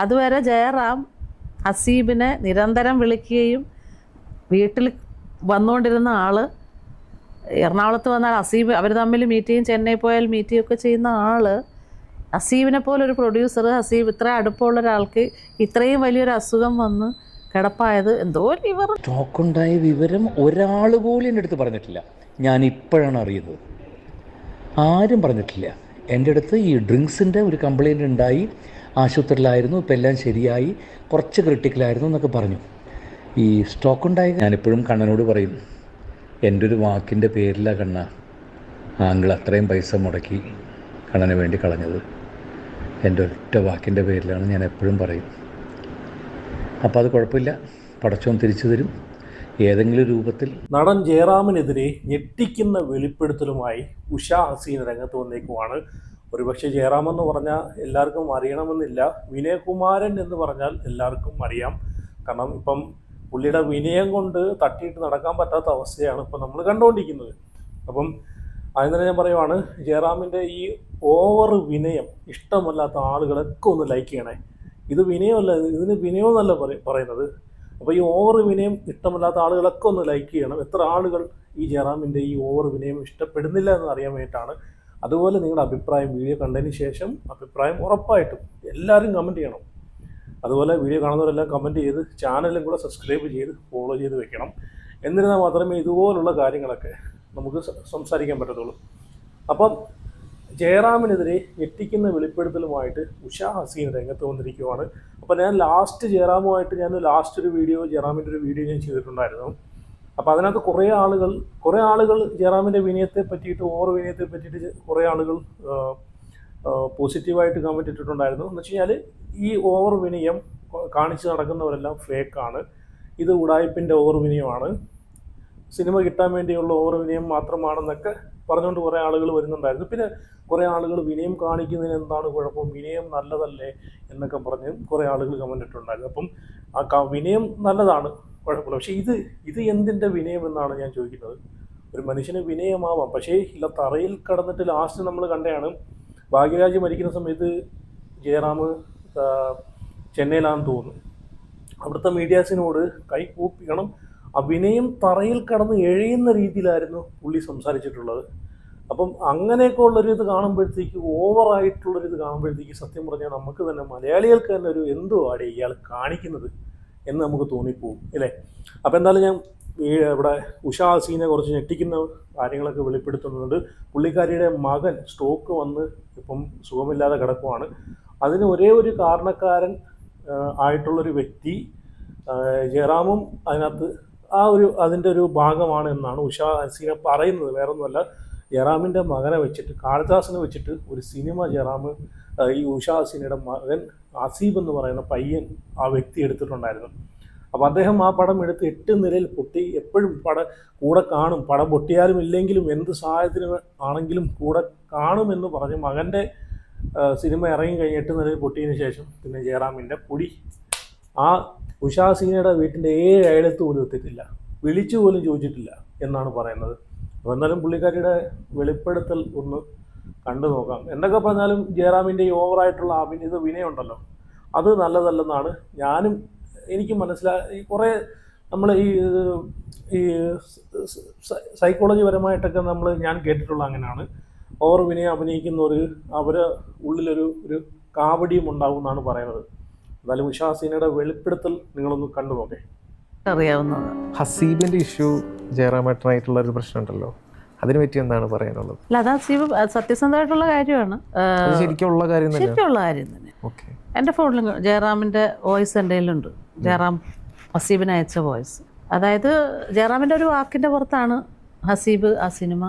അതുവരെ ജയറാം ഹസീബിനെ നിരന്തരം വിളിക്കുകയും വീട്ടിൽ വന്നുകൊണ്ടിരുന്ന ആൾ എറണാകുളത്ത് വന്നാൽ ഹസീബ് അവർ തമ്മിൽ മീറ്റ് ചെയ്യും, ചെന്നൈ പോയാൽ മീറ്റ് ചെയ്യുകയൊക്കെ ചെയ്യുന്ന ആൾ ഹസീബിനെ പോലൊരു പ്രൊഡ്യൂസർ, ഹസീബ് ഇത്ര അടുപ്പമുള്ള ഒരാൾക്ക് ഇത്രയും വലിയൊരു അസുഖം വന്ന് കിടപ്പായത് എന്തോ ലിവർ സ്റ്റോക്കുണ്ടായ വിവരം ഒരാൾ പോലും എൻ്റെ അടുത്ത് പറഞ്ഞിട്ടില്ല. ഞാൻ ഇപ്പോഴാണ് അറിയുന്നത്. ആരും പറഞ്ഞിട്ടില്ല. എൻ്റെ അടുത്ത് ഈ ഡ്രിങ്ക്സിൻ്റെ ഒരു കംപ്ലയിൻ്റ് ഉണ്ടായി, ആശുപത്രിയിലായിരുന്നു, ഇപ്പം എല്ലാം ശരിയായി, കുറച്ച് ക്രിട്ടിക്കലായിരുന്നു എന്നൊക്കെ പറഞ്ഞു. ഈ സ്റ്റോക്കുണ്ടായി ഞാനിപ്പോഴും കണ്ണനോട് പറയും, എൻ്റെ ഒരു വാക്കിൻ്റെ പേരിലാണ് കണ്ണ ആങ്കിൾ അത്രയും പൈസ മുടക്കി കണ്ണന് വേണ്ടി കളഞ്ഞത്. എൻ്റെ ഒറ്റ വാക്കിൻ്റെ പേരിലാണ് ഞാൻ എപ്പോഴും പറയും. അപ്പോൾ അത് കുഴപ്പമില്ല, പടച്ചോൻ തിരിച്ചു തരും ഏതെങ്കിലും രൂപത്തിൽ. നടൻ ജയറാമിനെതിരെ ഞെട്ടിക്കുന്ന വെളിപ്പെടുത്തലുമായി ഉഷ ഹസീന രംഗത്ത് വന്നേക്കുവാണ്. ഒരുപക്ഷെ ജയറാം എന്ന് പറഞ്ഞാൽ എല്ലാവർക്കും അറിയണമെന്നില്ല, വിനയകുമാരൻ എന്ന് പറഞ്ഞാൽ എല്ലാവർക്കും അറിയാം. കാരണം ഇപ്പം പുള്ളിയുടെ വിനയം കൊണ്ട് തട്ടിയിട്ട് നടക്കാൻ പറ്റാത്ത അവസ്ഥയാണ് ഇപ്പം നമ്മൾ കണ്ടുകൊണ്ടിരിക്കുന്നത്. അപ്പം അതിന് തന്നെ ഞാൻ പറയുവാണ്, ജയറാമിൻ്റെ ഈ ഓവർ വിനയം ഇഷ്ടമല്ലാത്ത ആളുകളൊക്കെ ഒന്ന് ലൈക്ക് ചെയ്യണേ. ഇത് വിനയമല്ല, ഇതിന് വിനയമെന്നല്ല പറയുന്നത്. അപ്പോൾ ഈ ഓവർ വിനയം ഇഷ്ടമല്ലാത്ത ആളുകളൊക്കെ ഒന്ന് ലൈക്ക് ചെയ്യണം. എത്ര ആളുകൾ ഈ ജയറാമിൻ്റെ ഈ ഓവർ വിനയം ഇഷ്ടപ്പെടുന്നില്ല എന്ന് അറിയാൻ വേണ്ടിയിട്ടാണ്. അതുപോലെ നിങ്ങളുടെ അഭിപ്രായം വീഡിയോ കണ്ടതിന് ശേഷം അഭിപ്രായം ഉറപ്പായിട്ടും എല്ലാവരും കമൻറ്റ് ചെയ്യണം. അതുപോലെ വീഡിയോ കാണുന്നവരെല്ലാം കമൻറ്റ് ചെയ്ത് ചാനലും കൂടെ സബ്സ്ക്രൈബ് ചെയ്ത് ഫോളോ ചെയ്ത് വെക്കണം. എന്നിരുന്നാൽ മാത്രമേ ഇതുപോലുള്ള കാര്യങ്ങളൊക്കെ നമുക്ക് സംസാരിക്കാൻ പറ്റത്തുള്ളൂ. അപ്പം ജയറാമിനെതിരെ ഞെട്ടിക്കുന്ന വെളിപ്പെടുത്തലുമായിട്ട് ഉഷ ഹസീന രംഗത്ത് വന്നിരിക്കുവാണ്. അപ്പോൾ ഞാൻ ലാസ്റ്റ് ജയറാമുമായിട്ട് ഒരു വീഡിയോ, ജയറാമിൻ്റെ ഒരു വീഡിയോ ഞാൻ ചെയ്തിട്ടുണ്ടായിരുന്നു. അപ്പോൾ അതിനകത്ത് കുറേ ആളുകൾ ജയറാമിൻ്റെ വിനയത്തെ പറ്റിയിട്ട്, ഓവർ വിനയത്തെ പറ്റിയിട്ട് കുറേ ആളുകൾ പോസിറ്റീവായിട്ട് കമൻറ്റ് ഇട്ടിട്ടുണ്ടായിരുന്നു. എന്ന് വെച്ച് കഴിഞ്ഞാൽ ഈ ഓവർ വിനയം കാണിച്ച് നടക്കുന്നവരെല്ലാം ഫേക്കാണ്, ഇത് ഉടായ്പിൻ്റെ ഓവർ വിനയമാണ്, സിനിമ കിട്ടാൻ വേണ്ടിയുള്ള ഓവർ വിനയം മാത്രമാണെന്നൊക്കെ പറഞ്ഞുകൊണ്ട് കുറേ ആളുകൾ വരുന്നുണ്ടായിരുന്നു. പിന്നെ കുറേ ആളുകൾ വിനയം കാണിക്കുന്നതിന് എന്താണ് കുഴപ്പം, വിനയം നല്ലതല്ലേ എന്നൊക്കെ പറഞ്ഞ് കുറേ ആളുകൾ കമൻ്റ് ഇട്ടിട്ടുണ്ടായിരുന്നു. അപ്പം ആ വിനയം നല്ലതാണ്, കുഴപ്പമില്ല. പക്ഷേ ഇത് എന്തിൻ്റെ വിനയം എന്നാണ് ഞാൻ ചോദിക്കുന്നത്. ഒരു മനുഷ്യന് വിനയമാവാം, പക്ഷേ ഇല്ല തറയിൽ കിടന്നിട്ട് ലാസ്റ്റ് നമ്മൾ കണ്ടതാണ് ഭാഗ്യരാജ് മരിക്കുന്ന സമയത്ത് ജയറാം ചെന്നൈയിലാണെന്ന് തോന്നുന്നു, അവിടുത്തെ മീഡിയാസിനോട് കൈ കൂപ്പിക്കണം. ആ വിനയം തറയിൽ കടന്ന് എഴയുന്ന രീതിയിലായിരുന്നു പുള്ളി സംസാരിച്ചിട്ടുള്ളത്. അപ്പം അങ്ങനെയൊക്കെ ഉള്ളൊരിത് കാണുമ്പോഴത്തേക്ക്, ഓവറായിട്ടുള്ളൊരിത് കാണുമ്പോഴത്തേക്ക് സത്യം പറഞ്ഞാൽ നമുക്ക് തന്നെ മലയാളികൾക്ക് തന്നെ ഒരു എന്തോ ആടെ ഇയാൾ കാണിക്കുന്നത് എന്ന് നമുക്ക് തോന്നിപ്പോവും അല്ലേ. അപ്പോൾ എന്തായാലും ഞാൻ ഇവിടെ ഉഷ ഹസീനെ കുറച്ച് ഞെട്ടിക്കുന്ന കാര്യങ്ങളൊക്കെ വെളിപ്പെടുത്തുന്നുണ്ട്. പുള്ളിക്കാരിയുടെ മകൻ സ്ട്രോക്ക് വന്ന് ഇപ്പം സുഖമില്ലാതെ കിടക്കുവാണ്. അതിന് ഒരേ ഒരു കാരണക്കാരൻ ആയിട്ടുള്ളൊരു വ്യക്തി ജയറാമും അതിനകത്ത് അതിൻ്റെ ഒരു ഭാഗമാണ് എന്നാണ് ഉഷ ഹസീന പറയുന്നത്. വേറൊന്നുമല്ല, ജയറാമിൻ്റെ മകനെ വെച്ചിട്ട്, കാളിദാസിനെ വെച്ചിട്ട് ഒരു സിനിമ ഈ ഉഷ ഹസീനയുടെ മകൻ ഹസീബ് എന്ന് പറയുന്ന പയ്യൻ ആ വ്യക്തി എടുത്തിട്ടുണ്ടായിരുന്നു. അപ്പോൾ അദ്ദേഹം ആ പടം എടുത്ത് 8 നിലയിൽ പൊട്ടി. എപ്പോഴും കൂടെ കാണും, പടം പൊട്ടിയാലും ഇല്ലെങ്കിലും എന്ത് സഹായത്തിന് ആണെങ്കിലും കൂടെ കാണുമെന്ന് പറഞ്ഞ് മകൻ്റെ സിനിമ ഇറങ്ങി കഴിഞ്ഞ് 8 നിലയിൽ പൊട്ടിയതിന് ശേഷം പിന്നെ ജയറാമിൻ്റെ പൊടി ആ ഉഷ ഹസീനയുടെ വീട്ടിൻ്റെ 7 അയലത്ത് പോലും എത്തിയിട്ടില്ല, വിളിച്ചു പോലും ചോദിച്ചിട്ടില്ല എന്നാണ് പറയുന്നത്. അപ്പോൾ എന്നാലും പുള്ളിക്കാരിയുടെ വെളിപ്പെടുത്തൽ ഒന്ന് കണ്ടു നോക്കാം. എന്തൊക്കെ പറഞ്ഞാലും ജയറാമിൻ്റെ ഈ ഓവറായിട്ടുള്ള വിനയമുണ്ടല്ലോ, അത് നല്ലതല്ലെന്നാണ് എനിക്ക് മനസ്സിലായി. കുറേ നമ്മൾ ഈ സൈക്കോളജി പരമായിട്ടൊക്കെ ഞാൻ കേട്ടിട്ടുള്ള അങ്ങനെയാണ്. ഓവർ വിനയം അഭിനയിക്കുന്നവർ ഉള്ളിലൊരു കാവടിയും ഉണ്ടാവും എന്നാണ് പറയുന്നത്. എന്നാലും ഉഷ ഹസീനയുടെ വെളിപ്പെടുത്തൽ നിങ്ങളൊന്ന് കണ്ടു നോക്കേ. അറിയാവുന്നത് ഹസീബിന്റെ ഇഷ്യൂ ജയറാമേട്ടനായിട്ടുള്ള ഒരു പ്രശ്നമുണ്ടല്ലോ, അതിനെ പറ്റി എന്താണ് പറയാനുള്ളത്? അല്ല, അത് ഹസീബ് സത്യസന്ധമായിട്ടുള്ള കാര്യമാണ്, ശരിക്കുള്ള കാര്യം തന്നെ. എൻ്റെ ഫോണിൽ ജയറാമിൻ്റെ വോയിസ് എൻ്റെ കയ്യിലുണ്ട്, ജയറാം ഹസീബിന് അയച്ച വോയിസ്. അതായത് ജയറാമിൻ്റെ ഒരു വാക്കിൻ്റെ പുറത്താണ് ഹസീബ് ആ സിനിമ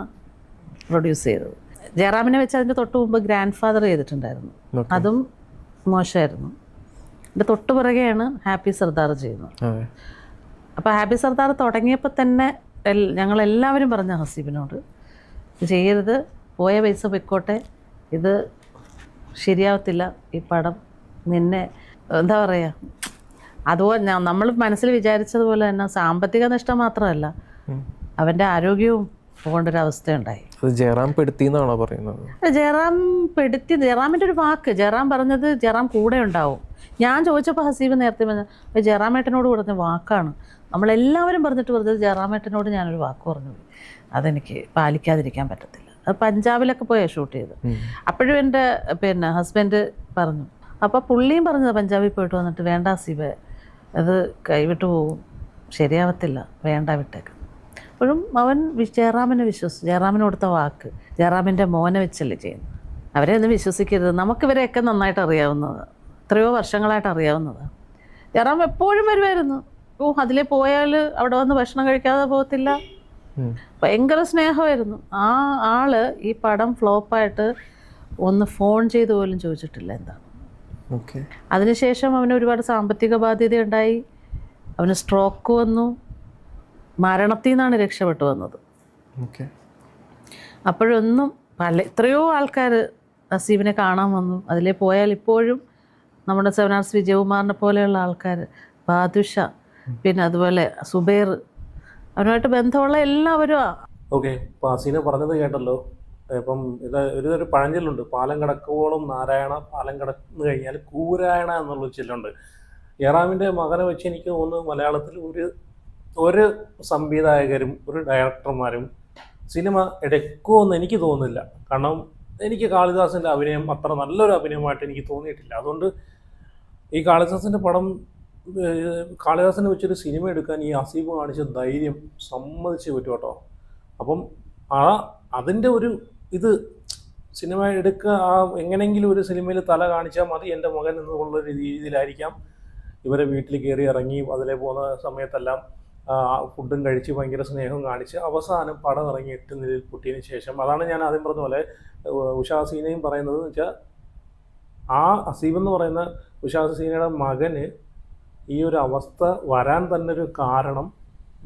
പ്രൊഡ്യൂസ് ചെയ്തത്. ജയറാമിനെ വെച്ച് അതിൻ്റെ തൊട്ട് മുമ്പ് ഗ്രാൻഡ് ഫാദർ ചെയ്തിട്ടുണ്ടായിരുന്നു, അതും മോശമായിരുന്നു. എൻ്റെ തൊട്ട് പിറകെയാണ് ഹാപ്പി സർദാർ ചെയ്യുന്നത്. അപ്പോൾ ഹാപ്പി സർദാർ തുടങ്ങിയപ്പോൾ തന്നെ ഞങ്ങളെല്ലാവരും പറഞ്ഞ ഹസീബിനോട് ചെയ്യരുത്, പോയ പൈസ പൊയ്ക്കോട്ടെ, ഇത് ശരിയാവത്തില്ല, ഈ പടം നിന്നെ എന്താ പറയുക, അതുപോലെ നമ്മൾ മനസ്സിൽ വിചാരിച്ചതുപോലെ തന്നെ സാമ്പത്തിക നഷ്ടം മാത്രമല്ല, അവൻ്റെ ആരോഗ്യവും പോകേണ്ടൊരവസ്ഥയുണ്ടായി. ജയറാം പെടുത്തി എന്നാണോ പറയുന്നത്? ജയറാമിൻ്റെ ഒരു വാക്ക്, ജയറാം പറഞ്ഞത് ജയറാം കൂടെ ഉണ്ടാവും, ഞാൻ ചോദിച്ചപ്പോൾ ഹസീബ് നേരത്തെ പറഞ്ഞ ജയറാമേട്ടനോട് പറഞ്ഞ വാക്കാണ്, നമ്മളെല്ലാവരും പറഞ്ഞത് ജയറാമേട്ടനോട് ഞാനൊരു വാക്ക് പറഞ്ഞു, അതെനിക്ക് പാലിക്കാതിരിക്കാൻ പറ്റത്തില്ല. അത് പഞ്ചാബിലൊക്കെ പോയാൽ ഷൂട്ട് ചെയ്ത്. അപ്പോഴും എൻ്റെ ഹസ്ബൻഡ് പറഞ്ഞു. അപ്പോൾ പുള്ളിയും പറഞ്ഞത് പഞ്ചാബിൽ പോയിട്ട് വന്നിട്ട്, വേണ്ട ഹസീബ്, അത് കൈവിട്ട് പോവും, ശരിയാവത്തില്ല, വേണ്ട, വിട്ടേക്ക്. അപ്പോഴും അവൻ ജയറാമിനെ വിശ്വസിച്ചു. ജയറാമിന് കൊടുത്ത വാക്ക്, ജയറാമിൻ്റെ മോനെ വെച്ചല്ലേ ചെയ്യുന്നത്. അവരെ ഒന്നും വിശ്വസിക്കരുത്. നമുക്കിവരെയൊക്കെ നന്നായിട്ട് അറിയാവുന്നത്, എത്രയോ വർഷങ്ങളായിട്ട് അറിയാവുന്നത്. ജയറാം എപ്പോഴും വരുമായിരുന്നു. അതിലേ പോയാൽ അവിടെ വന്ന് ഭക്ഷണം കഴിക്കാതെ പോകത്തില്ല. ഭയങ്കര സ്നേഹമായിരുന്നു. ആ ആള് ഈ പടം ഫ്ലോപ്പായിട്ട് ഒന്ന് ഫോൺ ചെയ്ത് പോലും ചോദിച്ചിട്ടില്ല എന്താണ്. അതിനുശേഷം അവന് ഒരുപാട് സാമ്പത്തിക ബാധ്യത ഉണ്ടായി. അവന് സ്ട്രോക്ക് വന്നു. മരണത്തിൽ നിന്നാണ് രക്ഷപ്പെട്ടു വന്നത്. അപ്പോഴൊന്നും എത്രയോ ആൾക്കാർ ഹസീബിനെ കാണാൻ വന്നു. അതിലേ പോയാൽ ഇപ്പോഴും നമ്മുടെ 7 Hours വിജയകുമാറിനെ പോലെയുള്ള ആൾക്കാർ, ബാദുഷ, പിന്നെ അതുപോലെ സുബൈർ, അവനുമായിട്ട് ബന്ധമുള്ള എല്ലാവരും. ഓക്കെ, ഇപ്പോൾ ഹസീന പറഞ്ഞത് കേട്ടല്ലോ. ഇപ്പം ഒരു പഴഞ്ചൊല്ലുണ്ട്, പാലം കടക്കുവോളം നാരായണ, പാലം കടന്നു കഴിഞ്ഞാൽ കൂരായണ എന്നുള്ള ചൊല്ലുണ്ട്. ജയറാമിൻ്റെ മകനെ വെച്ച് എനിക്ക് തോന്നുന്നു മലയാളത്തിൽ ഒരു സംവിധായകരും ഒരു ഡയറക്ടർമാരും സിനിമ എടുക്കുമെന്ന് എനിക്ക് തോന്നുന്നില്ല. കാരണം എനിക്ക് കാളിദാസിൻ്റെ അഭിനയം അത്ര നല്ലൊരു അഭിനയമായിട്ട് എനിക്ക് തോന്നിയിട്ടില്ല. അതുകൊണ്ട് ഈ കാളിദാസിൻ്റെ പടം, കാളിദാസിനെ വെച്ചൊരു സിനിമ എടുക്കാൻ ഈ ഹസീബ് കാണിച്ച ധൈര്യം സമ്മതിച്ചേ പറ്റും കേട്ടോ. അപ്പം അതിൻ്റെ ഒരു സിനിമ എടുക്കുക, എങ്ങനെയെങ്കിലും ഒരു സിനിമയിൽ തല കാണിച്ചാൽ മതി എൻ്റെ മകൻ എന്നുള്ള രീതിയിലായിരിക്കാം ഇവരെ വീട്ടിൽ കയറി ഇറങ്ങി അതിലെ പോകുന്ന സമയത്തെല്ലാം ഫുഡും കഴിച്ച് ഭയങ്കര സ്നേഹം കാണിച്ച് അവസാനം പടം ഇറങ്ങി 8 നിലയിൽ പൊട്ടിയതിന് ശേഷം, അതാണ് ഞാൻ ആദ്യം പറഞ്ഞ പോലെ ഉഷാ ഹസീനയും പറയുന്നത് എന്ന് വെച്ചാൽ, ആ ഹസീബ് എന്ന് പറയുന്ന ഉഷാ ഹസീനയുടെ മകന് ഈ ഒരു അവസ്ഥ വരാൻ തന്നെ ഒരു കാരണം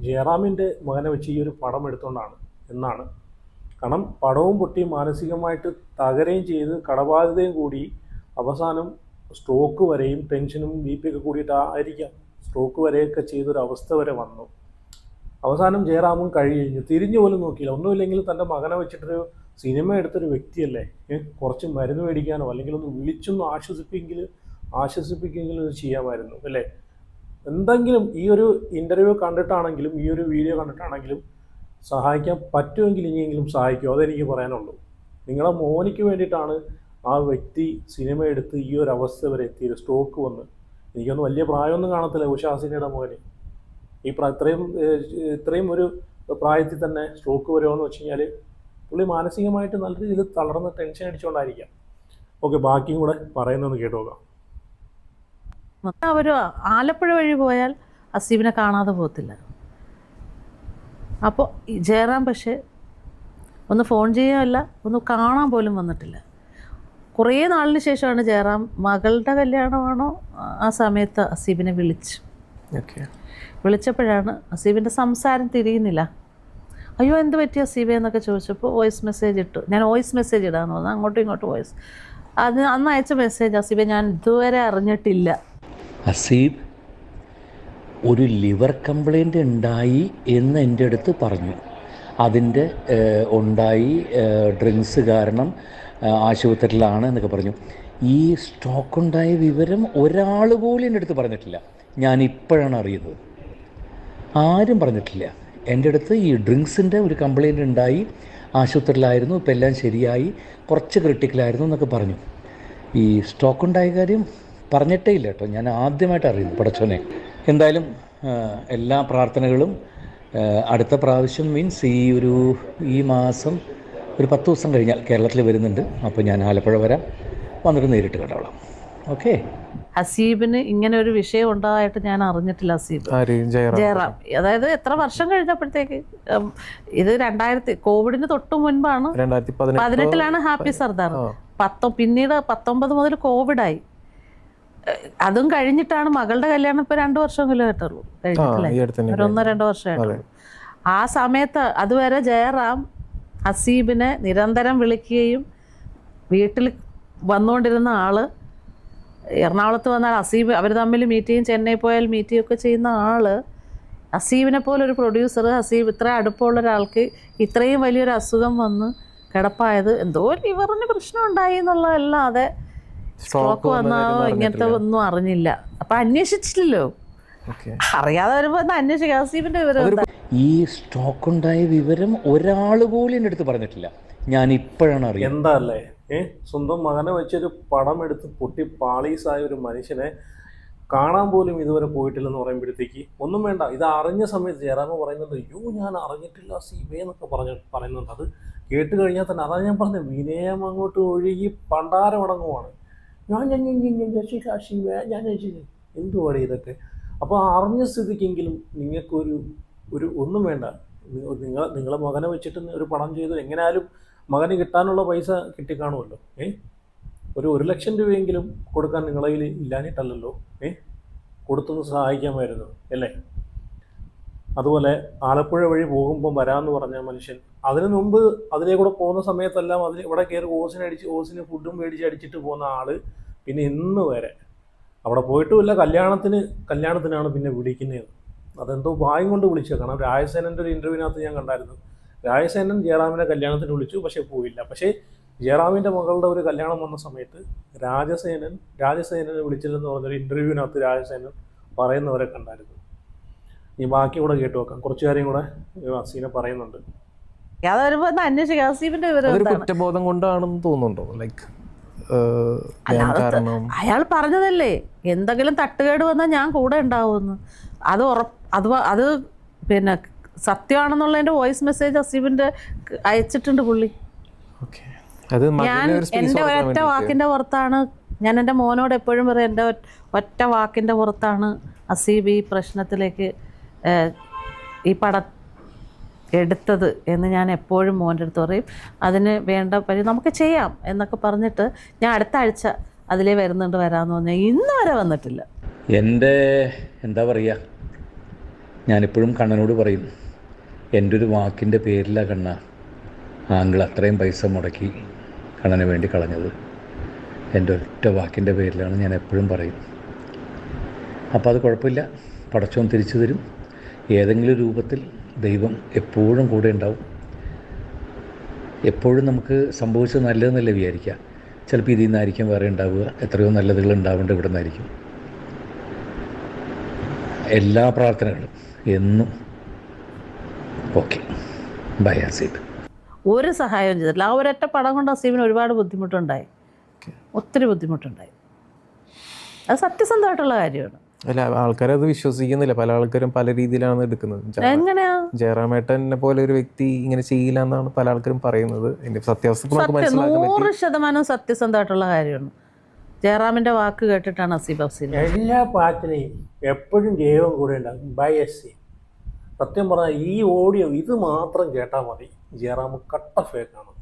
ജയറാമിൻ്റെ മകനെ വെച്ച് ഈ ഒരു പടം എടുത്തുകൊണ്ടാണ് എന്നാണ്. കാരണം പടവും പൊട്ടി മാനസികമായിട്ട് തകരുകയും ചെയ്ത് കടബാധ്യതയും കൂടി അവസാനം സ്ട്രോക്ക് വരെയും ടെൻഷനും BP ഒക്കെ കൂടിയിട്ടായിരിക്കാം സ്ട്രോക്ക് വരെയൊക്കെ ചെയ്തൊരവസ്ഥ വരെ വന്നു. അവസാനം ജയറാമും കഴിഞ്ഞു, തിരിഞ്ഞു പോലും നോക്കിയില്ല. ഒന്നുമില്ലെങ്കിൽ തൻ്റെ മകനെ വെച്ചിട്ടൊരു സിനിമ എടുത്തൊരു വ്യക്തിയല്ലേ, കുറച്ച് മരുന്ന് മേടിക്കാനോ അല്ലെങ്കിൽ ഒന്ന് വിളിച്ചൊന്ന് ആശ്വസിപ്പിക്കെങ്കിലും ഇത് ചെയ്യാമായിരുന്നു അല്ലേ. എന്തെങ്കിലും ഈ ഒരു ഇൻ്റർവ്യൂ കണ്ടിട്ടാണെങ്കിലും ഈ ഒരു വീഡിയോ കണ്ടിട്ടാണെങ്കിലും സഹായിക്കാൻ പറ്റുമെങ്കിൽ ഇനിയെങ്കിലും സഹായിക്കുമോ, അതെനിക്ക് പറയാനുള്ളൂ. നിങ്ങളെ മോനിക്ക് വേണ്ടിയിട്ടാണ് ആ വ്യക്തി സിനിമ എടുത്ത് ഈ ഒരു അവസ്ഥ വരെ എത്തിയത്. സ്ട്രോക്ക് വന്ന്, എനിക്കൊന്നും വലിയ പ്രായമൊന്നും കാണത്തില്ല ഉഷാ ഹസീനയുടെ മോന്. ഇത്രയും ഒരു പ്രായത്തിൽ തന്നെ സ്ട്രോക്ക് വരുമെന്ന് വെച്ച് കഴിഞ്ഞാൽ പുള്ളി മാനസികമായിട്ട് നല്ല രീതിയിൽ തളർന്ന് ടെൻഷൻ അടിച്ചുകൊണ്ടായിരിക്കാം. ഓക്കെ, ബാക്കിയും കൂടെ പറയുന്നതെന്ന് കേട്ടു നോക്കാം. അവർ ആലപ്പുഴ വഴി പോയാൽ ഹസീബിനെ കാണാതെ പോകത്തില്ല. അപ്പോൾ ജയറാം പക്ഷേ ഒന്ന് ഫോൺ ചെയ്യുകയല്ല, ഒന്ന് കാണാൻ പോലും വന്നിട്ടില്ല. കുറേ നാളിന് ശേഷമാണ് ജയറാം, മകളുടെ കല്യാണമാണോ ആ സമയത്ത് ഹസീബിനെ വിളിച്ചപ്പോഴാണ് ഹസീബിൻ്റെ സംസാരം തിരിയുന്നില്ല. അയ്യോ എന്ത് പറ്റി ഹസീബെ എന്നൊക്കെ ചോദിച്ചപ്പോൾ വോയിസ് മെസ്സേജ് ഇട്ടു. ഞാൻ വോയിസ് മെസ്സേജ് ഇടാമെന്ന് പറഞ്ഞു, അങ്ങോട്ടും ഇങ്ങോട്ടും വോയിസ്. അന്ന് അയച്ച മെസ്സേജ്, ഹസീബെ ഞാൻ ഇതുവരെ അറിഞ്ഞിട്ടില്ല. ഹസീബ് ഒരു ലിവർ കംപ്ലൈൻറ്റ് ഉണ്ടായി എന്ന് എൻ്റെ അടുത്ത് പറഞ്ഞു. അതിൻ്റെ ഉണ്ടായി, ഡ്രിങ്ക്സ് കാരണം ആശുപത്രിയിലാണ് എന്നൊക്കെ പറഞ്ഞു. ഈ സ്ട്രോക്ക് ഉണ്ടായ വിവരം ഒരാൾ പോലും എൻ്റെ അടുത്ത് പറഞ്ഞിട്ടില്ല. ഞാൻ ഇപ്പോഴാണ് അറിയുന്നത്. ആരും പറഞ്ഞിട്ടില്ല. എൻ്റെ അടുത്ത് ഈ ഡ്രിങ്ക്സിൻ്റെ ഒരു കംപ്ലൈൻറ്റ് ഉണ്ടായി, ആശുപത്രിയിലായിരുന്നു, ഇപ്പം എല്ലാം ശരിയായി, കുറച്ച് ക്രിട്ടിക്കലായിരുന്നു എന്നൊക്കെ പറഞ്ഞു. ഈ സ്ട്രോക്ക് ഉണ്ടായ കാര്യം പറഞ്ഞിട്ടേ ഇല്ല കേട്ടോ. ഞാൻ ആദ്യമായിട്ട് അറിയുന്നു, പടച്ചോനെ. എന്തായാലും എല്ലാ പ്രാർത്ഥനകളും. അടുത്ത പ്രാവശ്യം മീൻസ് ഈ മാസം ഒരു 10 ദിവസം കഴിഞ്ഞാൽ കേരളത്തിൽ വരുന്നുണ്ട്. അപ്പോൾ ഞാൻ ആലപ്പുഴ വരാം, വന്നിട്ട് നേരിട്ട് കണ്ടോളാം. ഓക്കെ. ഹസീബിന് ഇങ്ങനെ ഒരു വിഷയം ഉണ്ടായിട്ട് ഞാൻ അറിഞ്ഞിട്ടില്ല. ഹസീബ് ജയറാം, അതായത് എത്ര വർഷം കഴിഞ്ഞപ്പോഴത്തേക്ക്, ഇത് കോവിഡിന് തൊട്ട് മുൻപാണ്, 2018 ഹാപ്പി സർദാർ. പിന്നീട് 19 മുതൽ കോവിഡായി. അതും കഴിഞ്ഞിട്ടാണ് മകളുടെ കല്യാണം. ഇപ്പോൾ 2 വർഷമെങ്കിലും ആയിട്ടുള്ളൂ, കഴിഞ്ഞിട്ടില്ലേ, 1-2 വർഷമായിട്ടുള്ളൂ. ആ സമയത്ത് അതുവരെ ജയറാം ഹസീബിനെ നിരന്തരം വിളിക്കുകയും വീട്ടിൽ വന്നുകൊണ്ടിരുന്ന ആള്, എറണാകുളത്ത് വന്നാൽ ഹസീബ്, അവർ തമ്മിൽ മീറ്റ് ചെയ്യും, ചെന്നൈ പോയാൽ മീറ്റ് ചെയ്യുകയൊക്കെ ചെയ്യുന്ന ആള്, ഹസീബിനെ പോലൊരു പ്രൊഡ്യൂസർ, ഹസീബ് ഇത്ര അടുപ്പമുള്ള ഒരാൾക്ക് ഇത്രയും വലിയൊരു അസുഖം വന്ന് കിടപ്പായത്, എന്തോ ലിവറിന് പ്രശ്നം ഉണ്ടായി എന്നുള്ളതല്ലാതെ സ്ട്രോക്ക് വന്നോ ഇങ്ങനത്തെ ഒന്നും അറിഞ്ഞില്ല. അപ്പം അന്വേഷിച്ചില്ലല്ലോ, ഓക്കെ. അറിയാതെ വരുമ്പോൾ ഒന്ന് അന്വേഷിക്കാം. ഹസീബിൻ്റെ വിവരം എന്താ? ഈ സ്ട്രോക്ക് ഉണ്ടായ വിവരം ഒരാൾ പോലും എൻ്റെ അടുത്ത് പറഞ്ഞിട്ടില്ല. ഞാൻ ഇപ്പോഴാണ് അറിയുന്നത്. എന്താ അല്ലേ സ്വന്തം മകനെ വെച്ചൊരു പടം എടുത്ത് പൊട്ടി പാളീസായ ഒരു മനുഷ്യനെ കാണാൻ പോലും ഇതുവരെ പോയിട്ടില്ലെന്ന് പറയുമ്പോഴത്തേക്ക് ഒന്നും വേണ്ട. ഇത് അറിഞ്ഞ സമയത്ത് ജയറാമ പറയുന്നുണ്ട്, അയ്യോ ഞാൻ അറിഞ്ഞിട്ടില്ല സീബേ എന്നൊക്കെ പറയുന്നുണ്ട്. അത് കേട്ട് കഴിഞ്ഞാൽ തന്നെ അതാണ് ഞാൻ പറഞ്ഞത്, വിനയം അങ്ങോട്ട് ഒഴുകി പണ്ടാരമടങ്ങുവാണ്. ഞാൻ എന്തുവാടി ഇതൊക്കെ. അപ്പോൾ അറിഞ്ഞ സ്ഥിതിക്കെങ്കിലും നിങ്ങൾക്കൊരു ഒന്നും വേണ്ട. നിങ്ങളെ മകനെ വെച്ചിട്ട് ഒരു പണം ചെയ്തു, എങ്ങനെയാലും മകന് കിട്ടാനുള്ള പൈസ കിട്ടിക്കാണുമല്ലോ. ഒരു 1 ലക്ഷം രൂപയെങ്കിലും കൊടുക്കാൻ നിങ്ങളെ കയ്യിൽ ഇല്ലാഞ്ഞിട്ടല്ലല്ലോ. കൊടുത്തൊന്ന് സഹായിക്കാമായിരുന്നു അല്ലേ? അതുപോലെ ആലപ്പുഴ വഴി പോകുമ്പോൾ വരാമെന്ന് പറഞ്ഞ മനുഷ്യൻ അതിനു മുമ്പ് അതിലേ കൂടെ പോകുന്ന സമയത്തെല്ലാം ഇവിടെ കയറി ഓസിന് ഫുഡും മേടിച്ച് അടിച്ചിട്ട് പോകുന്ന ആള് പിന്നെ ഇന്ന് വരെ അവിടെ പോയിട്ടുമില്ല. കല്യാണത്തിനാണ് പിന്നെ വിളിക്കുന്നത്. അതെന്തോ ഭാഗ്യം കൊണ്ട് വിളിച്ചേക്കണം. രാജസേനൻ്റെ ഒരു ഇൻ്റർവ്യൂവിനകത്ത് ഞാൻ കണ്ടായിരുന്നു, രാജസേനൻ ജയറാമിനെ കല്യാണത്തിന് വിളിച്ചു, പക്ഷേ പോയില്ല. പക്ഷേ ജയറാമിൻ്റെ മകളുടെ ഒരു കല്യാണം വന്ന സമയത്ത് രാജസേനനെ വിളിച്ചില്ലെന്ന് പറഞ്ഞൊരു ഇൻ്റർവ്യൂവിനകത്ത് രാജസേനൻ പറയുന്നവരെ കണ്ടായിരുന്നു. ഈ ബാക്കി കൂടെ കേട്ടു വെക്കാം, കുറച്ച് കാര്യം കൂടെ ഹസീന പറയുന്നുണ്ട്. അറിയാതെ വരുമ്പോൾ ഒന്ന് അന്വേഷിക്കാം. ഹസീബിൻ്റെ വിവരം അതൊരു എന്താണ്? കുറ്റബോധം കൊണ്ടാണെന്ന് തോന്നുന്നുണ്ടോ? ലൈക്ക് അയാൾ പറഞ്ഞതല്ലേ, എന്തെങ്കിലും തട്ടുകേട് വന്നാൽ ഞാൻ കൂടെ ഉണ്ടാവുമെന്ന്. അത് പിന്നെ സത്യമാണെന്നുള്ളതിൻ്റെ വോയിസ് മെസ്സേജ് ഹസീബിൻ്റെ അയച്ചിട്ടുണ്ട് പുള്ളി. ഞാൻ എൻ്റെ ഒരൊറ്റ വാക്കിൻ്റെ പുറത്താണ്, ഞാൻ എൻ്റെ മോനോട് എപ്പോഴും പറയും, എൻ്റെ ഒറ്റ വാക്കിൻ്റെ പുറത്താണ് ഹസീബ് ഈ പ്രശ്നത്തിലേക്ക് ഈ പടം എടുത്തത് എന്ന് ഞാൻ എപ്പോഴും മോൻ്റെ അടുത്ത് പറയും. അതിന് വേണ്ട നമുക്ക് ചെയ്യാം എന്നൊക്കെ പറഞ്ഞിട്ട് ഞാൻ അടുത്ത ആഴ്ച അതിലേ വരാമെന്ന് പറഞ്ഞാൽ ഇന്ന് വരെ വന്നിട്ടില്ല. എൻ്റെ എന്താ പറയുക, ഞാനിപ്പോഴും കണ്ണനോട് പറയും, എൻ്റെ ഒരു വാക്കിൻ്റെ പേരിലാണ് കണ്ണ ആങ്കിൾ അത്രയും പൈസ മുടക്കി കണ്ണന് വേണ്ടി കളഞ്ഞത്. എൻ്റെ ഒറ്റ വാക്കിൻ്റെ പേരിലാണ്, ഞാൻ എപ്പോഴും പറയും. അപ്പോൾ അത് കുഴപ്പമില്ല, പടച്ചോൻ തിരിച്ചു തരും. ഏതെങ്കിലും രൂപത്തിൽ ദൈവം എപ്പോഴും കൂടെ ഉണ്ടാവും. എപ്പോഴും നമുക്ക് സംഭവിച്ചത് നല്ലതെന്നല്ലേ വിചാരിക്കുക. ചിലപ്പോൾ ഇതിൽ നിന്നായിരിക്കും വേറെ ഉണ്ടാവുക, എത്രയോ നല്ലതുകൾ ഉണ്ടാവേണ്ട ഇവിടെ നിന്നായിരിക്കും. എല്ലാ പ്രാർത്ഥനകളും എന്നും ഓക്കെ. ബൈ ഹസീബ്. ഒരു സഹായവും ചെയ്തിട്ടില്ല. ആ ഒരൊറ്റ പടം കൊണ്ട് ഹസീബിന് ഒരുപാട് ബുദ്ധിമുട്ടുണ്ടായി, ഒത്തിരി ബുദ്ധിമുട്ടുണ്ടായി. അത് സത്യസന്ധമായിട്ടുള്ള കാര്യമാണ്. അല്ല, ആൾക്കാരത് വിശ്വസിക്കുന്നില്ല. പല ആൾക്കാരും പല രീതിയിലാണ് എടുക്കുന്നത്. എങ്ങനെയാ ജയറാമേട്ടനെ പോലെ ഒരു വ്യക്തി ഇങ്ങനെ ചെയ്യില്ല എന്നാണ് പല ആൾക്കാരും പറയുന്നത്. അതിന്റെ സത്യാവസ്ഥ 100% സത്യസന്ധമായിട്ടുള്ള കാര്യമാണ്. ജയറാമിന്റെ വാക്ക് കേട്ടിട്ടാണ് ഹസീബ് എല്ലാ പാട്ടിനെയും എപ്പോഴും ദൈവം കൂടെ ഉണ്ടാകും. ബൈ എസ്. സത്യം പറഞ്ഞാൽ ഈ ഓഡിയോ ഇത് മാത്രം കേട്ടാൽ മതി, ജയറാം കട്ട ഫേക്കാണ്.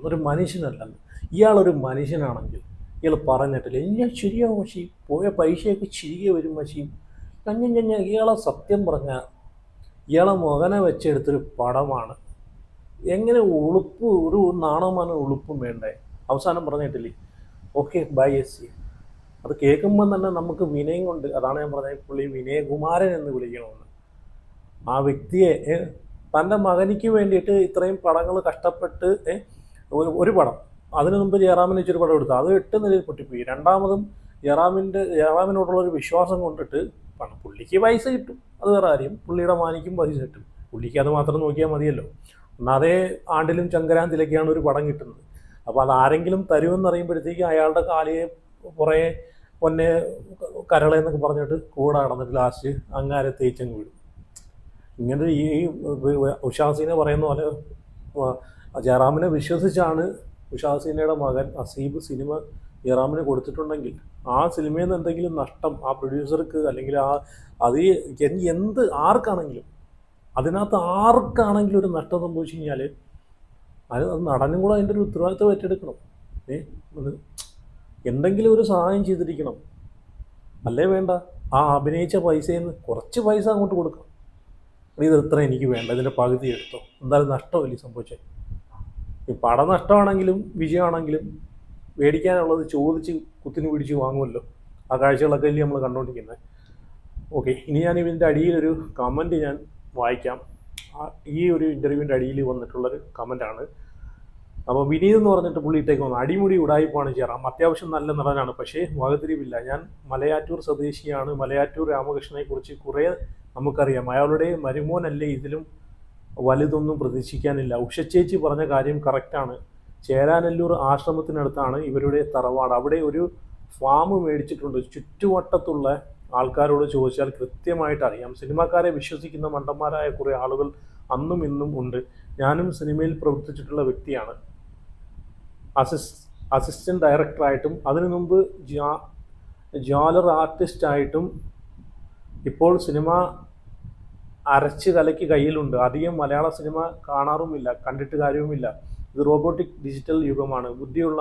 ഒരു മനുഷ്യനല്ലെന്ന്. ഇയാളൊരു മനുഷ്യനാണെങ്കിൽ ഇയാൾ പറഞ്ഞിട്ടില്ല, എല്ലാം ശരിയാവും മഷി, പോയ പൈസയൊക്കെ ചിരികെ വരും മഷി. ഇയാളെ സത്യം പറഞ്ഞാൽ ഇയാളെ മകനെ വെച്ചെടുത്തൊരു പടമാണ്. എങ്ങനെ ഉളുപ്പ്, ഒരു നാണമാനം ഉളുപ്പും വേണ്ടേ? അവസാനം പറഞ്ഞിട്ടില്ലേ ഓക്കെ ബൈ എസ്. അത് കേൾക്കുമ്പോൾ തന്നെ നമുക്ക് വിനയം കൊണ്ട്, അതാണ് ഞാൻ പറഞ്ഞത്, പുള്ളി വിനയകുമാരൻ എന്ന് വിളിക്കണമെന്ന്. ആ വ്യക്തിയെ തൻ്റെ മകനിക്ക് വേണ്ടിയിട്ട് ഇത്രയും പടങ്ങൾ കഷ്ടപ്പെട്ട് ഒരു പടം, അതിനു മുമ്പ് ജയറാമിന് വെച്ചൊരു പടം എടുത്തു, അത് 8 നിലയിൽ പൊട്ടിപ്പോയി. രണ്ടാമതും ജയറാമിനോടുള്ളൊരു വിശ്വാസം കൊണ്ടിട്ട് പണം, പുള്ളിക്ക് പൈസ കിട്ടും, അത് വേറെ കാര്യം, പുള്ളിയുടെ മാനിക്കും പൈസ കിട്ടും, പുള്ളിക്ക് അത് മാത്രം നോക്കിയാൽ മതിയല്ലോ. ഒന്നാതെ ആണ്ടിലും ചങ്കരാന്തിലൊക്കെയാണ് ഒരു പടം കിട്ടുന്നത്. അപ്പോൾ അത് ആരെങ്കിലും തരുമെന്നറിയുമ്പോഴത്തേക്കും അയാളുടെ കാലിയെ കുറേ പൊന്നെ കരളെന്നൊക്കെ പറഞ്ഞിട്ട് കൂടെ നടന്നിട്ട് ലാസ്റ്റ് അങ്ങാരെ തേച്ചങ്ങ് വിടും. ഇങ്ങനെ ഈ ഉഷാസീനെ പറയുന്ന പോലെ ജയറാമിനെ വിശ്വസിച്ചാണ് ഉഷാസീനയുടെ മകൻ ഹസീബ് സിനിമ ജയറാമിന് കൊടുത്തിട്ടുണ്ടെങ്കിൽ ആ സിനിമയിൽ നിന്ന് എന്തെങ്കിലും നഷ്ടം ആ പ്രൊഡ്യൂസർക്ക്, അല്ലെങ്കിൽ ആർക്കാണെങ്കിലും, അതിനകത്ത് ആർക്കാണെങ്കിലും ഒരു നഷ്ടം സംഭവിച്ചു കഴിഞ്ഞാൽ അത് നടനും കൂടെ അതിൻ്റെ ഒരു ഉത്തരവാദിത്വം ഏറ്റെടുക്കണം. എന്തെങ്കിലും ഒരു സഹായം ചെയ്തിരിക്കണം. അല്ലേ വേണ്ട, ആ അഭിനയിച്ച പൈസയിൽ നിന്ന് കുറച്ച് പൈസ അങ്ങോട്ട് കൊടുക്കണം. ഇത് എത്ര എനിക്ക് വേണ്ട, ഇതിൻ്റെ പകുതി എടുത്തോ, എന്തായാലും നഷ്ടമല്ലേ സംഭവിച്ചത്. ഈ പടം നഷ്ടമാണെങ്കിലും വിജയമാണെങ്കിലും മേടിക്കാനുള്ളത് ചോദിച്ച് കുത്തിന് പിടിച്ച് വാങ്ങുമല്ലോ. ആ കാഴ്ചകളൊക്കെ അല്ലേ നമ്മൾ കണ്ടുകൊണ്ടിരിക്കുന്നത്. ഓക്കെ, ഇനി ഞാൻ ഇതിൻ്റെ അടിയിലൊരു കമൻറ്റ് ഞാൻ വായിക്കാം. ഈ ഒരു ഇൻ്റർവ്യൂവിൻ്റെ അടിയിൽ വന്നിട്ടുള്ളൊരു കമൻറ്റാണ്. അപ്പോൾ വിനീത് എന്ന് പറഞ്ഞിട്ട് പുള്ളി ഇട്ടേക്ക് വന്നു. അടിമുടി ഉടായിപ്പാണ് ജയറാം. അത്യാവശ്യം നല്ല നടനാണ്, പക്ഷേ വകതിരിവില്ല. ഞാൻ മലയാറ്റൂർ സ്വദേശിയാണ്. മലയാറ്റൂർ രാമകൃഷ്ണനെ കുറിച്ച് കുറേ നമുക്കറിയാം. അയാളുടെ മരുമോനല്ലേ, ഇതിലും വലുതൊന്നും പ്രതീക്ഷിക്കാനില്ല. ഉഷച്ചേച്ചി പറഞ്ഞ കാര്യം കറക്റ്റാണ്. ചേരാനെല്ലൂർ ആശ്രമത്തിനടുത്താണ് ഇവരുടെ തറവാട്. അവിടെ ഒരു ഫാം മേടിച്ചിട്ടുണ്ട്. ചുറ്റുവട്ടത്തുള്ള ആൾക്കാരോട് ചോദിച്ചാൽ കൃത്യമായിട്ട് അറിയാം. സിനിമാക്കാരെ വിശ്വസിക്കുന്ന മണ്ടന്മാരായ കുറേ ആളുകൾ അന്നും ഇന്നും ഉണ്ട്. ഞാനും സിനിമയിൽ പ്രവർത്തിച്ചിട്ടുള്ള വ്യക്തിയാണ്. അസിസ്റ്റൻറ്റ് ഡയറക്ടറായിട്ടും അതിനു മുമ്പ് ജാലർ ആർട്ടിസ്റ്റായിട്ടും ഇപ്പോൾ സിനിമ അരച്ച് കലക്കി കയ്യിലുണ്ട്. അധികം മലയാള സിനിമ കാണാറുമില്ല, കണ്ടിട്ട് കാര്യവുമില്ല. ഇത് റോബോട്ടിക് ഡിജിറ്റൽ യുഗമാണ്. ബുദ്ധിയുള്ള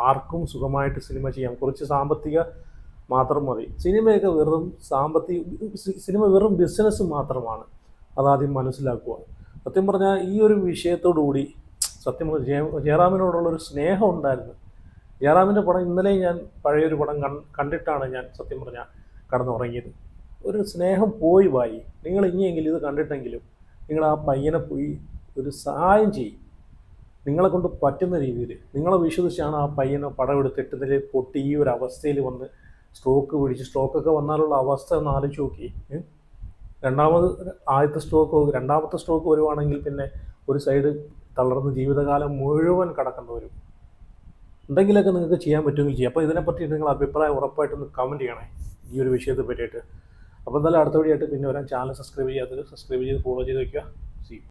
ആർക്കും സുഖമായിട്ട് സിനിമ ചെയ്യാം. കുറച്ച് സാമ്പത്തിക മാത്രം മതി. സിനിമയൊക്കെ സിനിമ വെറും ബിസിനസ് മാത്രമാണ്. അതാദ്യം മനസ്സിലാക്കുക. സത്യം പറഞ്ഞാൽ ഈ ഒരു വിഷയത്തോടുകൂടി സത്യം ജയറാമിനോടുള്ളൊരു സ്നേഹം ഉണ്ടായിരുന്നു. ജയറാമിൻ്റെ പടം ഇന്നലെ ഞാൻ പഴയൊരു പടം കണ്ടിട്ടാണ് ഞാൻ സത്യം പറഞ്ഞാൽ കടന്നുറങ്ങിയത്. ഒരു സ്നേഹം പോയി വായി. നിങ്ങൾ ഇനിയെങ്കിലും ഇത് കണ്ടിട്ടെങ്കിലും നിങ്ങൾ ആ പയ്യനെ പോയി ഒരു സഹായം ചെയ്യും. നിങ്ങളെ കൊണ്ട് പറ്റുന്ന രീതിയിൽ നിങ്ങളെ വിശ്വസിച്ചാണ് ആ പയ്യനെ പടം എടുത്തിട്ടതിൽ പൊട്ടി ഈ ഒരു അവസ്ഥയിൽ വന്ന് സ്ട്രോക്കൊക്കെ വന്നാലുള്ള അവസ്ഥ ഒന്ന് ആലോചിച്ച് നോക്കി. രണ്ടാമത്തെ സ്ട്രോക്ക് വരുവാണെങ്കിൽ പിന്നെ ഒരു സൈഡ് തളർന്ന് ജീവിതകാലം മുഴുവൻ കടക്കേണ്ടി വരും. എന്തെങ്കിലുമൊക്കെ നിങ്ങൾക്ക് ചെയ്യാൻ പറ്റുമെങ്കിൽ ചെയ്യാം. അപ്പോൾ ഇതിനെപ്പറ്റി നിങ്ങൾ അഭിപ്രായം ഉറപ്പായിട്ടൊന്ന് കമൻറ്റ് ചെയ്യണേ ഈ ഒരു വിഷയത്തെ പറ്റിയിട്ട്. അപ്പോൾ എന്തായാലും അടുത്ത വഴിയായിട്ട് പിന്നെ വരാൻ. ചാനൽ സബ്സ്ക്രൈബ് ചെയ്ത് ഫോളോ ചെയ്ത് വയ്ക്കുക.